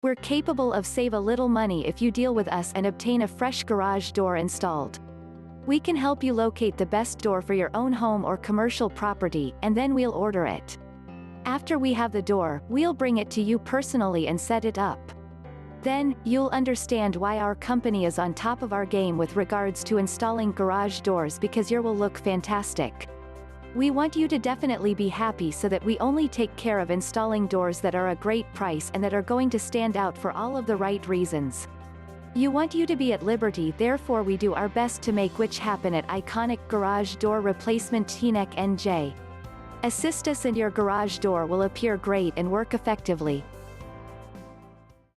We're capable of save a little money if you deal with us and obtain a fresh garage door installed. We can help you locate the best door for your own home or commercial property, and then we'll order it. After we have the door, we'll bring it to you personally and set it up. Then, you'll understand why our company is on top of our game with regards to installing garage doors, because yours will look fantastic. We want you to definitely be happy, so that we only take care of installing doors that are a great price and that are going to stand out for all of the right reasons. You want you to be at liberty, therefore we do our best to make which happen at Iconic Garage Door Replacement Teaneck NJ. Assist us and your garage door will appear great and work effectively.